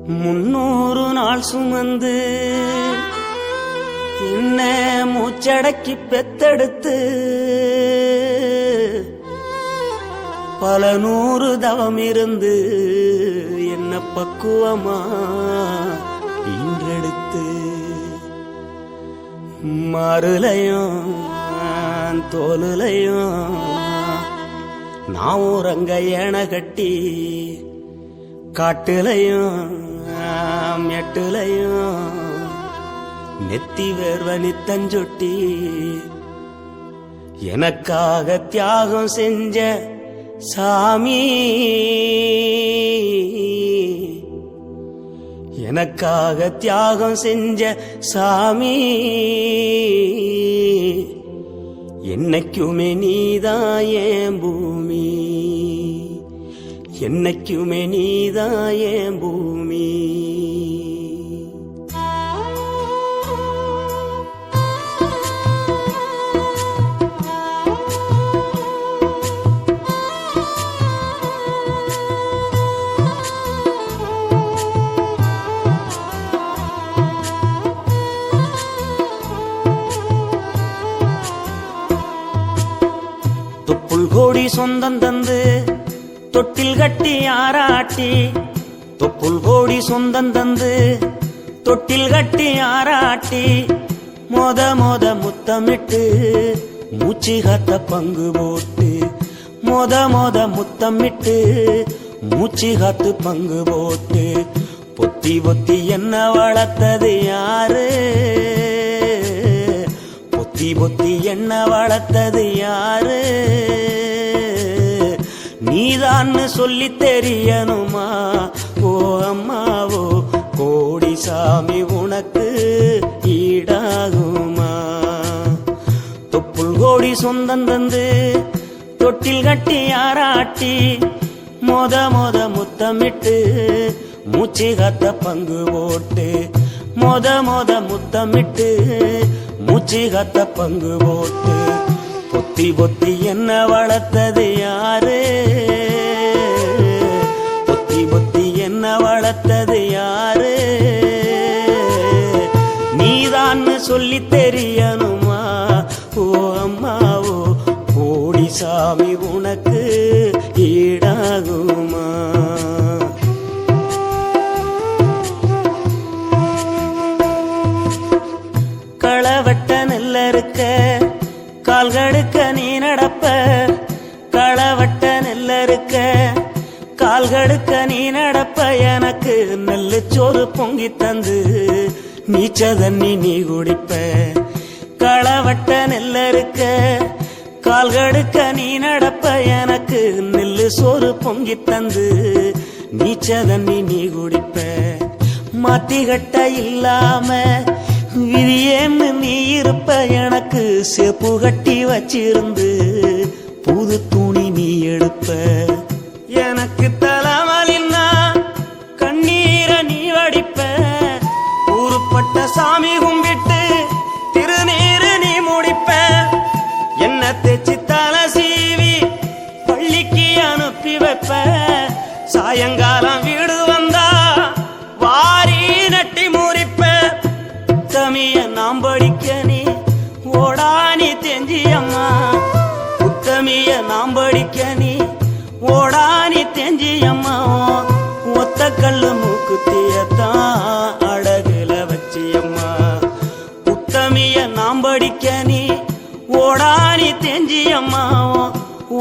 300 நாள் சுமந்து என்ன மூச்சடக்கி பெத்தெடுத்து பல 100 தவம் இருந்து என்ன பக்குவமா இன்றெடுத்து மாறுலையும் தோலுலையும் நான் உறங்க ஏன கட்டி காட்டுலையும் மெட்டுலையும் நெத்தி வேர்வ நித்தஞ்சொட்டி எனக்காக தியாகம் செஞ்ச சாமி, எனக்காக தியாகம் செஞ்ச சாமி, என்னைக்குமே நீதான் என் பூமி, என்னைக்குமே நீதான் என் பூமி. தொப்புள் கோடி சொந்தம் தந்து தொட்டில் கட்டி ஆராட்டி, தொப்புள் கோடி சொந்தம் தந்து தொட்டில் கட்டி ஆராட்டி மொத முத்தமிட்டு மூச்சு காத்த பங்கு போட்டு, மொத முத்தமிட்டு மூச்சு காத்து பங்கு போட்டு பொத்தி பொத்தி என்ன வளர்த்தது யாரு, பொத்தி பொத்தி என்ன வளர்த்தது யாரு, நீதான்னு சொல்லி தெரியணுமா ஓ அம்மாவோ, கோடி சாமி உனக்கு ஈடாகுமா. தொப்புள் கோடி சொந்தம் தந்து தொட்டில் கட்டி ஆராட்டி மொத முத்தமிட்டு மூச்சு காத்த பங்கு போட்டு, மொத முத்தமிட்டு மூச்சு காத்த பங்கு போட்டு பொத்தி பொத்தி என்ன வளர்த்தது யாரு, பொத்தி பொத்தி என்ன வளர்த்தது யாரு, நீதான்னு சொல்லி தெரியணுமா ஓ அம்மாவோ, கோடி சாமி உனக்கு ஈடாகுமா. களவட்ட நெல்ல இருக்க கால்கடுக்க நீ நடப்ப, களவட்ட நெல்ல இருக்க கால்கடுக்க நீ நடப்ப, எனக்கு நெல்லு சோறு பொங்கி தந்து நீச்ச தண்ணி நீ குடிப்ப. களவட்ட நெல்ல இருக்க கால்கடுக்க நீ நடப்ப, எனக்கு நெல்லு சோறு பொங்கி தந்து நீச்ச தண்ணி நீ குடிப்ப. மாத்திகட்ட இல்லாம விதியேன்னு நீ இருப்ப, எனக்கு சேப்பு கட்டி வச்சிருந்து புது துணி நீ எடுப்ப. எனக்கு தலைவலின்னா கண்ணீரை நீ வடிப்ப, ஊருப்பட்ட சாமி கும்பிட்டு திருநீரு நீ முடிப்ப. என்ன தேச்சி தலை சீவி பள்ளிக்கு அனுப்பி வைப்ப, சாயங்காலம் வீடு வந்தா வாரி நட்டி முறிப்ப. உத்தமிய நாம் படிக்க நீ ஓடானி தெஞ்சியம்மா, உத்தமிய நாம் படிக்க நீ ஓடானி தெஞ்சியம்மா. ஒத்த கல்லு மூக்குத்தியத்தான் அழகுல வச்சியம்மா, உத்தமிய நாம் படிக்க நீ ஓடானி தெஞ்சியம்மா.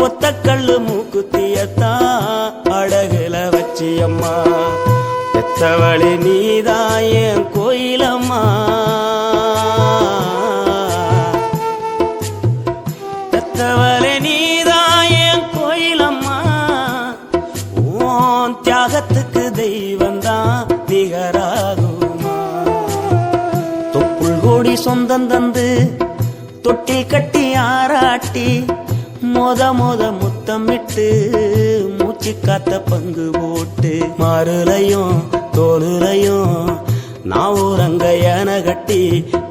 ஒத்த கல்லு மூக்குத்தியத்தான் அழகுல வச்சியம்மா. பெத்தவளி நீதான் என் கோயிலம்மா, பெத்தவளி நீதான் என் கோயிலம்மா. ஓன் தியாகத்துக்கு தெய்வந்தான் நிகராகுமா. தொப்புள் கோடி சொந்தம் தந்து தொட்டில் கட்டி ஆராட்டி மொத முத்தமிட்டு மூச்சு காத்த பங்கு போட்டு, மாறுலையும் தோலுலையும் நான் ஊரங்க ஏன கட்டி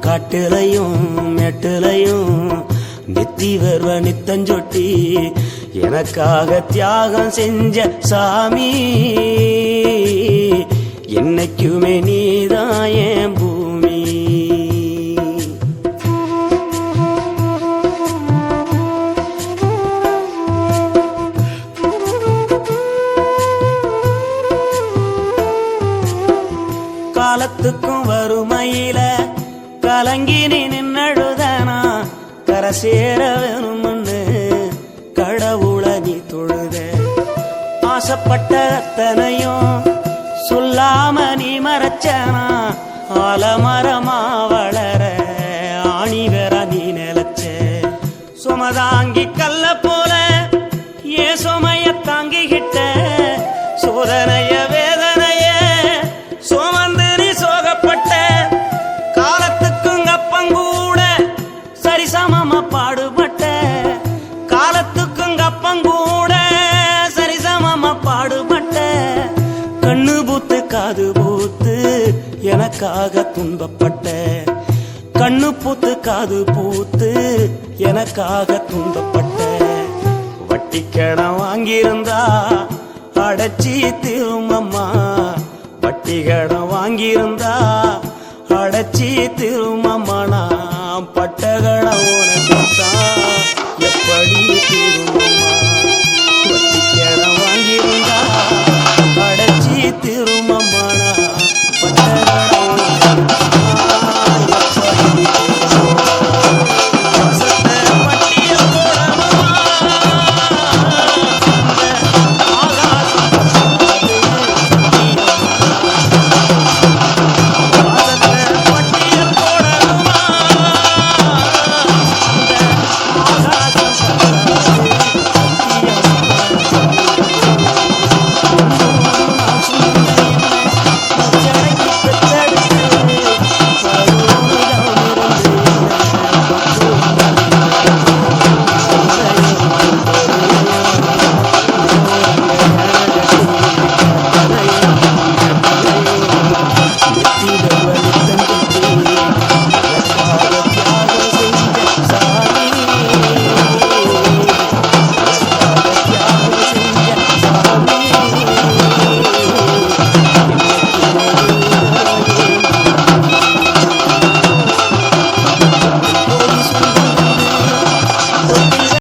காட்டுலையும் மெட்டுலையும் நெத்தி வேர்வ நித்தஞ்சொட்டி எனக்காக தியாகம் செஞ்ச சாமி, என்ன என்னைக்குமே நீதான் என் பூமி. காலத்துக்கும் வறுமையில கலங்கி நீ நின்னழுதனா கரை சேர வேணும்னு கடவுள நீ தொழுத. ஆசைப்பட்ட அத்தனையும் சொல்லாம நீ மறைச்சனா ஆலமரமா வளர ஆணி வேற நீ நிலச்ச. சுமதாங்கி கல்ல போல ஏ சுமைய தாங்கிக்கிட்ட சோதனைய வேதனைய சுமந்து நீ சோகப்பட்ட. காலத்துக்கும் அப்பங்கூட சரிசமமா பாடுபட்ட. காலத்துக்கும் அப்பங்கூட சரிசமமா பாடுபட்ட. கண்ணு பூத்து காது பூத்து எனக்காக துன்பப்பட்ட. கண்ணு பூத்து காது பூத்து எனக்காக துன்பப்பட்ட. வட்டிக்கடன் வாங்கியிருந்தா அடைச்சி திரும்பம்மா. வட்டிக்கடன் வாங்கியிருந்தா அடைச்சி திரும்பம்மா. நான் பட்டகடம் உனக்குத்தான் எப்படி திரும்ப.